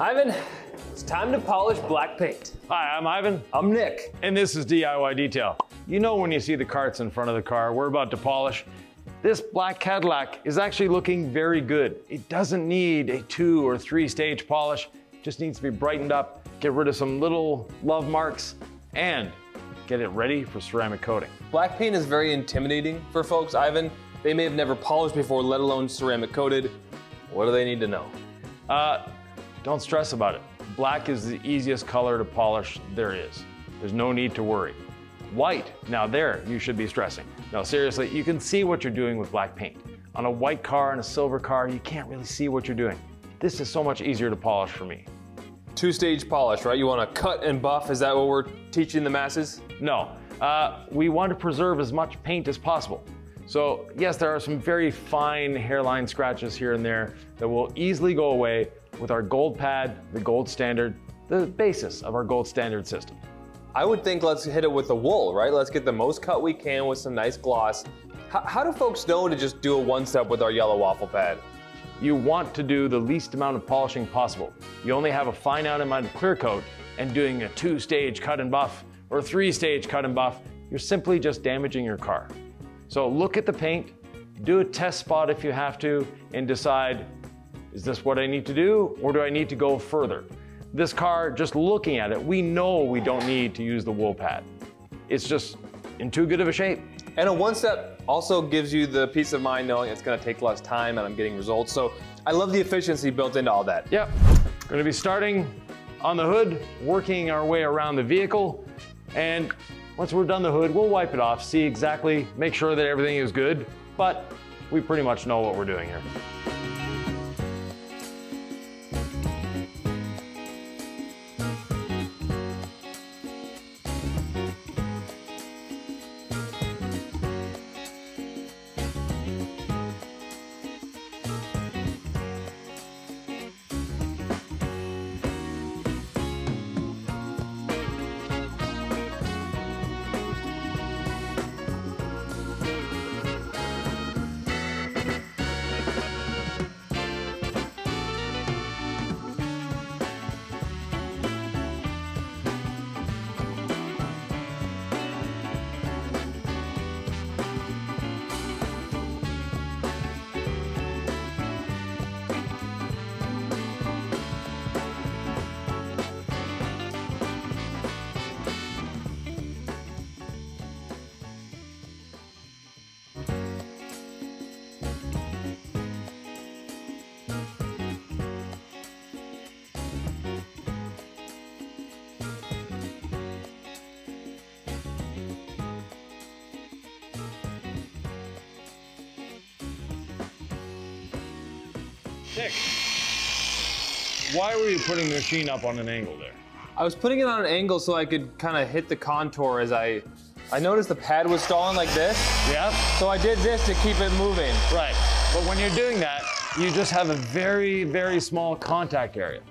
Ivan, it's time to polish black paint. Hi, I'm Ivan. I'm Nick. And this is DIY Detail. You know when you see the carts in front of the car we're about to polish, this black Cadillac is actually looking very good. It doesn't need a 2 or 3 stage polish. It just needs to be brightened up, get rid of some little love marks, and get it ready for ceramic coating. Black paint is very intimidating for folks, Ivan. They may have never polished before, let alone ceramic coated. What do they need to know? Don't stress about it. Black is the easiest color to polish there is. There's no need to worry. White, now there you should be stressing. No, seriously, you can see what you're doing with black paint. On a white car and a silver car, you can't really see what you're doing. This is so much easier to polish for me. 2-stage polish, right? You want to cut and buff, is that what we're teaching the masses? No, we want to preserve as much paint as possible. So yes, there are some very fine hairline scratches here and there that will easily go away with our gold pad, the gold standard, the basis of our gold standard system. I would think let's hit it with the wool, right? Let's get the most cut we can with some nice gloss. How do folks know to just do a one-step with our yellow waffle pad? You want to do the least amount of polishing possible. You only have a finite amount of clear coat, and doing a 2-stage cut and buff or a 3-stage cut and buff, you're simply just damaging your car. So look at the paint, do a test spot if you have to, and decide, is this what I need to do, or do I need to go further? This car, just looking at it, we know we don't need to use the wool pad. It's just in too good of a shape. And a one-step also gives you the peace of mind knowing it's going to take less time and I'm getting results. So I love the efficiency built into all that. Yep. We're going to be starting on the hood, working our way around the vehicle, and once we're done the hood, we'll wipe it off, see exactly, make sure that everything is good, but we pretty much know what we're doing here. Nick, why were you putting the machine up on an angle there? I was putting it on an angle so I could kind of hit the contour as I noticed the pad was stalling like this. Yeah. So I did this to keep it moving. Right, but when you're doing that, you just have a very, very small contact area.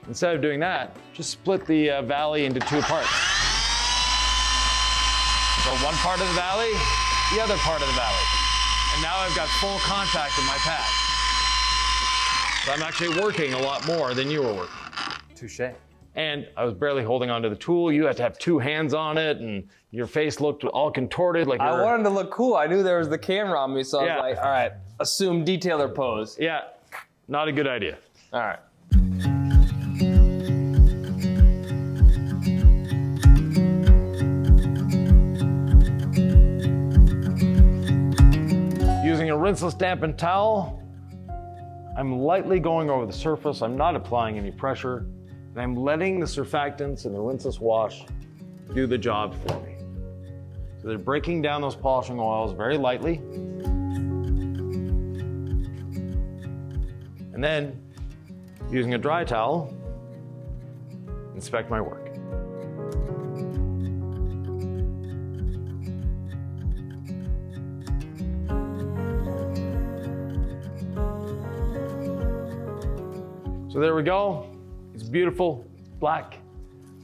Instead of doing that, just split the valley into 2 parts. So one part of the valley, the other part of the valley. And now I've got full contact in my pad. So I'm actually working a lot more than you were working. Touche. And I was barely holding onto the tool. You had to have 2 hands on it, and your face looked all contorted. Like I wanted to look cool. I knew there was the camera on me, so I was Yeah. like, all right, assume detailer pose. Yeah, not a good idea. All right. Using a rinseless dampened towel, I'm lightly going over the surface. I'm not applying any pressure, and I'm letting the surfactants and the rinseless wash do the job for me. So they're breaking down those polishing oils very lightly. And then, using a dry towel, inspect my work. So there we go. It's beautiful, black.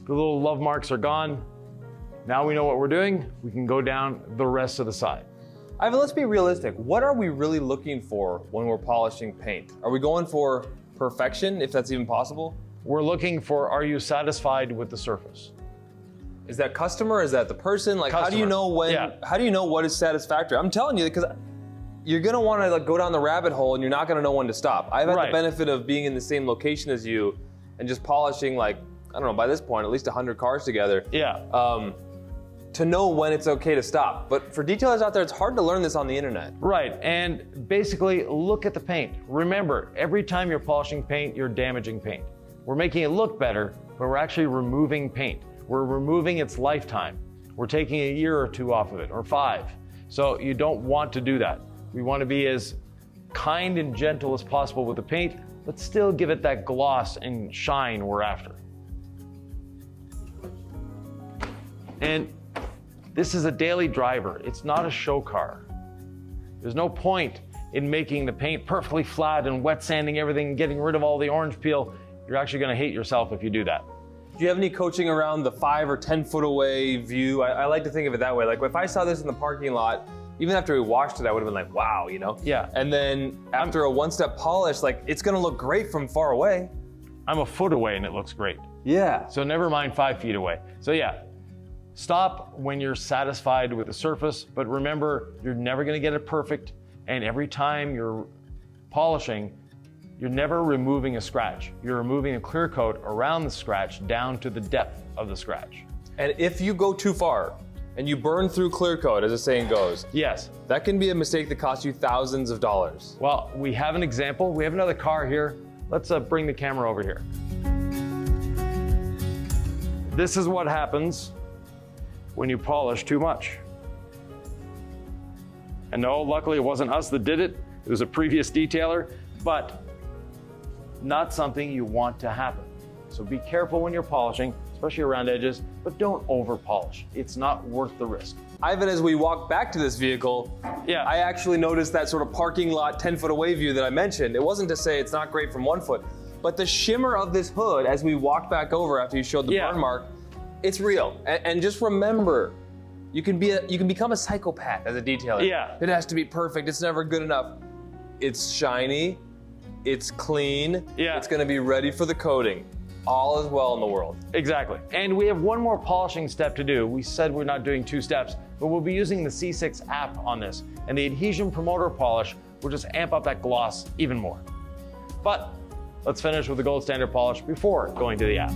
The little love marks are gone. Now we know what we're doing. We can go down the rest of the side. Ivan, let's be realistic. What are we really looking for when we're polishing paint? Are we going for perfection, if that's even possible? we're looking for, are you satisfied with the surface? Is that customer? Or is that the person? Like, how do you Customer. know when? Yeah. How do you know what is satisfactory? I'm telling you, because you're gonna want to like go down the rabbit hole, and you're not gonna know when to stop. I've had Right. the benefit of being in the same location as you, and just polishing like, I don't know, by this point at least 100 cars together. Yeah. To know when it's okay to stop. But for detailers out there, it's hard to learn this on the internet. Right, and basically look at the paint. Remember, every time you're polishing paint, you're damaging paint. We're making it look better, but we're actually removing paint. We're removing its lifetime. We're taking a year or two off of it, or 5. So you don't want to do that. We want to be as kind and gentle as possible with the paint, but still give it that gloss and shine we're after. And this is a daily driver. It's not a show car. There's no point in making the paint perfectly flat and wet sanding everything, getting rid of all the orange peel. You're actually gonna hate yourself if you do that. Do you have any coaching around the 5 or 10 foot away view? I like to think of it that way. Like if I saw this in the parking lot, even after we washed it, I would have been like, wow, you know? Yeah. And then after a one-step polish, like it's gonna look great from far away. I'm a foot away and it looks great. Yeah. So never mind 5 feet away. So yeah, stop when you're satisfied with the surface, but remember, you're never gonna get it perfect. And every time you're polishing, you're never removing a scratch. You're removing a clear coat around the scratch down to the depth of the scratch. And if you go too far and you burn through clear coat, as the saying goes, Yes. that can be a mistake that costs you thousands of dollars. Well, we have an example. We have another car here. Let's bring the camera over here. This is what happens when you polish too much. And no, luckily it wasn't us that did it. It was a previous detailer, but not something you want to happen. So be careful when you're polishing, especially around edges, but don't over polish. It's not worth the risk. Ivan, as we walk back to this vehicle, Yeah. I actually noticed that sort of parking lot 10 foot away view that I mentioned. It wasn't to say it's not great from 1 foot, but the shimmer of this hood as we walked back over after you showed the Yeah. burn mark, it's real. And just remember, you can become a psychopath as a detailer. Yeah. It has to be perfect. It's never good enough. It's shiny. It's clean. Yeah. It's gonna be ready for the coating. All is well in the world. Exactly. And we have one more polishing step to do. We said we're not doing 2 steps, but we'll be using the C6 app on this. And the adhesion promoter polish will just amp up that gloss even more. But let's finish with the gold standard polish before going to the app.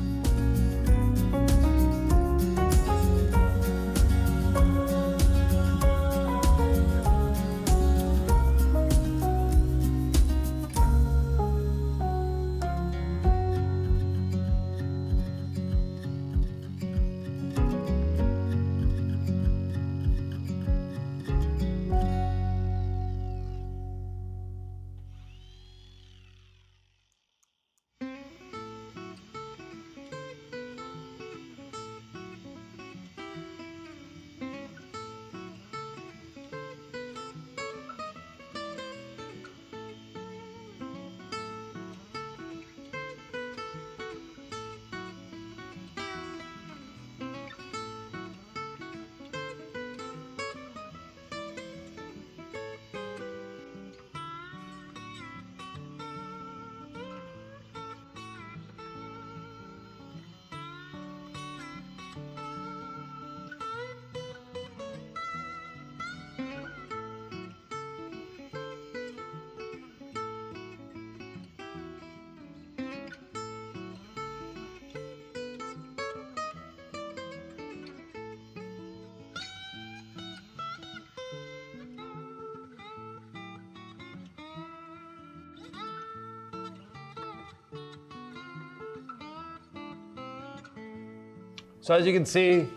So as you can see,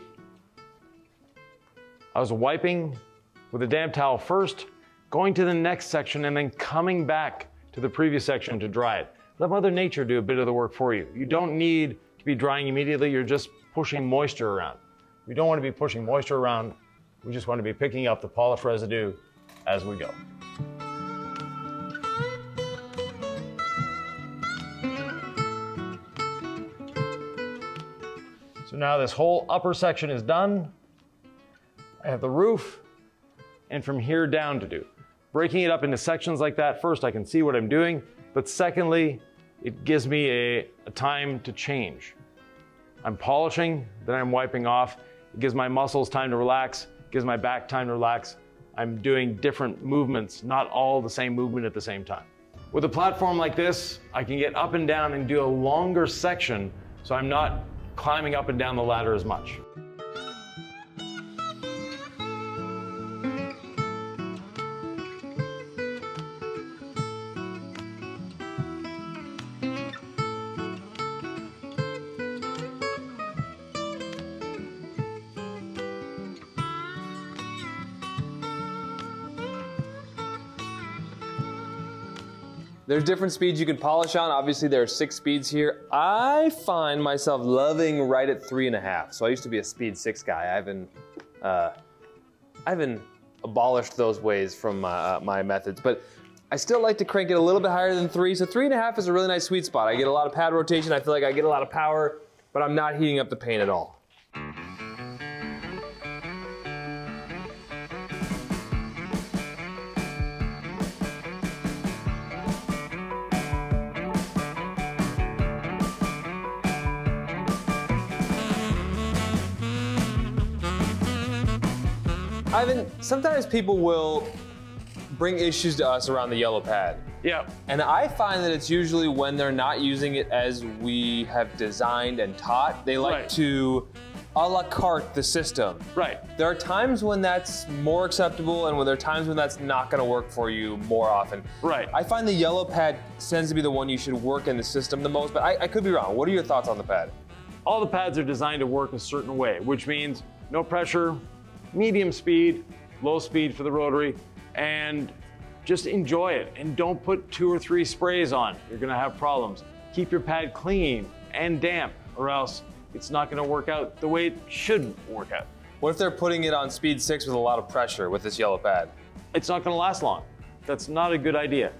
I was wiping with a damp towel first, going to the next section, and then coming back to the previous section to dry it. Let Mother Nature do a bit of the work for you. You don't need to be drying immediately, you're just pushing moisture around. We don't want to be pushing moisture around, we just want to be picking up the polish residue as we go. So now this whole upper section is done. I have the roof, and from here down to do. Breaking it up into sections like that, first I can see what I'm doing, but secondly, it gives me a time to change. I'm polishing, then I'm wiping off. It gives my muscles time to relax, it gives my back time to relax. I'm doing different movements, not all the same movement at the same time. With a platform like this, I can get up and down and do a longer section, so I'm not climbing up and down the ladder as much. There's different speeds you can polish on. Obviously, there are 6 speeds here. I find myself loving right at 3.5. So I used to be a speed 6 guy. I haven't abolished those ways from my methods, but I still like to crank it a little bit higher than 3. So 3.5 is a really nice sweet spot. I get a lot of pad rotation. I feel like I get a lot of power, but I'm not heating up the paint at all. Ivan, sometimes people will bring issues to us around the yellow pad. Yeah. And I find that it's usually when they're not using it as we have designed and taught. They like to a la carte the system. Right. There are times when that's more acceptable and there are times when that's not gonna work for you more often. Right. I find the yellow pad tends to be the one you should work in the system the most, but I could be wrong. What are your thoughts on the pad? All the pads are designed to work a certain way, which means no pressure, medium speed, low speed for the rotary, and just enjoy it. And don't put 2 or 3 sprays on. You're gonna have problems. Keep your pad clean and damp, or else it's not gonna work out the way it should work out. What if they're putting it on speed 6 with a lot of pressure with this yellow pad? It's not gonna last long. That's not a good idea.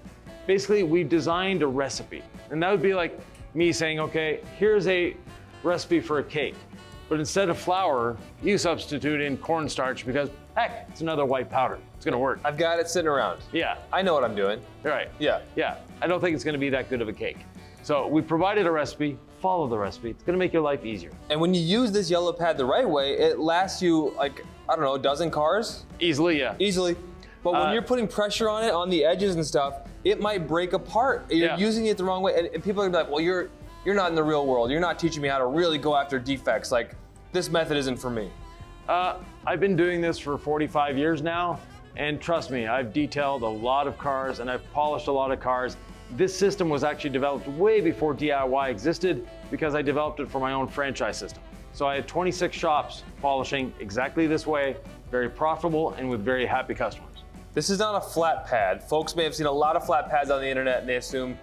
Basically, we designed a recipe, and that would be like me saying, okay, here's a recipe for a cake. But instead of flour, you substitute in cornstarch because, heck, it's another white powder. It's gonna work. I've got it sitting around. Yeah. I know what I'm doing. Right. Yeah. Yeah. I don't think it's gonna be that good of a cake. So we provided a recipe, follow the recipe. It's gonna make your life easier. And when you use this yellow pad the right way, it lasts you like, I don't know, a dozen cars? Easily, yeah. Easily. But when you're putting pressure on it, on the edges and stuff, it might break apart. You're using it the wrong way. And people are gonna be like, well, you're not in the real world. You're not teaching me how to really go after defects. Like, this method isn't for me. I've been doing this for 45 years now, and trust me, I've detailed a lot of cars and I've polished a lot of cars. This system was actually developed way before DIY existed because I developed it for my own franchise system. So I had 26 shops polishing exactly this way, very profitable and with very happy customers. This is not a flat pad. Folks may have seen a lot of flat pads on the internet and they assume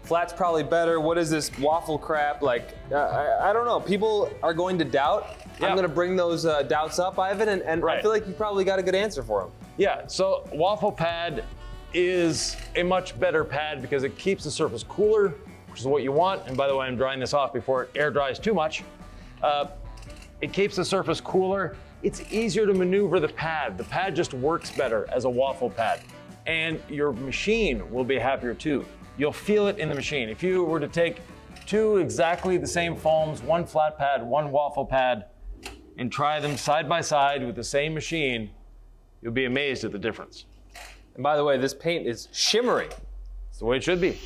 flat's probably better. What is this waffle crap? Like, I don't know. People are going to doubt. I'm going to bring those doubts up, Ivan, and I feel like you probably got a good answer for them. Yeah, so waffle pad is a much better pad because it keeps the surface cooler, which is what you want. And by the way, I'm drying this off before it air dries too much. It keeps the surface cooler. It's easier to maneuver the pad. The pad just works better as a waffle pad. And your machine will be happier too. You'll feel it in the machine. If you were to take 2 exactly the same foams, 1 flat pad, 1 waffle pad, and try them side by side with the same machine, you'll be amazed at the difference. And by the way, this paint is shimmering. It's the way it should be.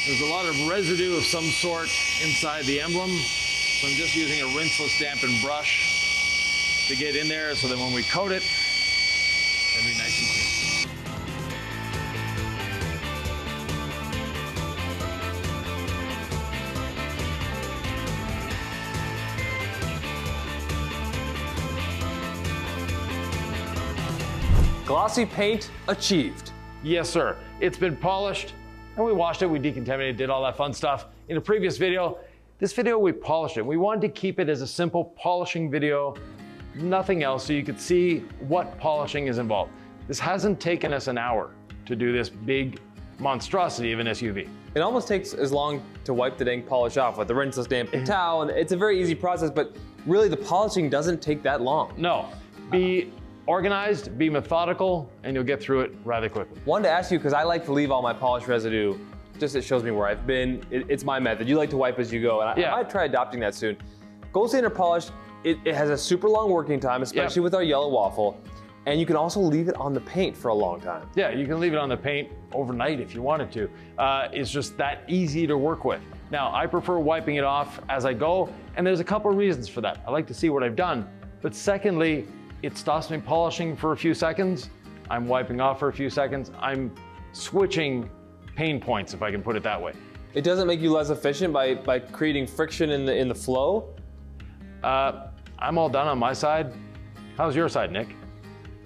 There's a lot of residue of some sort inside the emblem. So I'm just using a rinseless dampened brush to get in there so that when we coat it, it'll be nice and clean. Glossy paint achieved. Yes, sir. It's been polished and we washed it, we decontaminated, did all that fun stuff. In a previous video, this video we polished it. We wanted to keep it as a simple polishing video, nothing else, so you could see what polishing is involved. This hasn't taken us an hour to do this big monstrosity of an SUV. It almost takes as long to wipe the dang polish off with the rinseless damp towel, and it's a very easy process, but really the polishing doesn't take that long. No, be organized, be methodical, and you'll get through it rather quickly. Wanted to ask you, because I like to leave all my polish residue, just it shows me where I've been. It's my method. You like to wipe as you go, and I might try adopting that soon. Gold standard polish, it has a super long working time, especially with our yellow waffle, and you can also leave it on the paint for a long time. Yeah, you can leave it on the paint overnight if you wanted to. It's just that easy to work with. Now, I prefer wiping it off as I go, and there's a couple of reasons for that. I like to see what I've done, but secondly, it stops me polishing for a few seconds. I'm wiping off for a few seconds. I'm switching pain points, if I can put it that way. It doesn't make you less efficient by creating friction in the flow? I'm all done on my side. How's your side, Nick?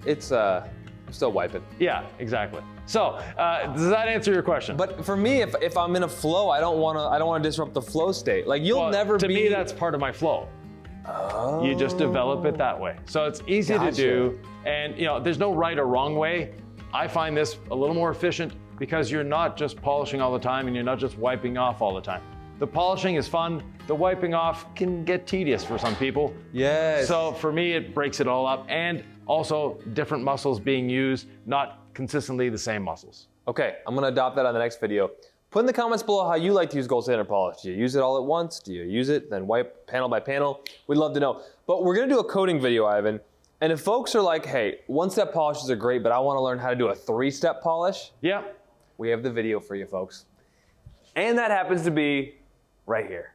It's I'm still wiping. Yeah, exactly. So, does that answer your question? But for me, if I'm in a flow, I don't want to disrupt the flow state. Like you'll never to be. To me, that's part of my flow. Oh. You just develop it that way. So it's easy to do, and there's no right or wrong way. I find this a little more efficient because you're not just polishing all the time and you're not just wiping off all the time. The polishing is fun. The wiping off can get tedious for some people. Yes. So for me, it breaks it all up, and also different muscles being used, not consistently the same muscles. Okay, I'm gonna adopt that on the next video. Put in the comments below how you like to use gold standard polish. Do you use it all at once? Do you use it, then wipe panel by panel? We'd love to know. But we're gonna do a coating video, Ivan. And if folks are like, hey, one-step polishes are great, but I wanna learn how to do a three-step polish, Yeah. we have the video for you folks. And that happens to be right here.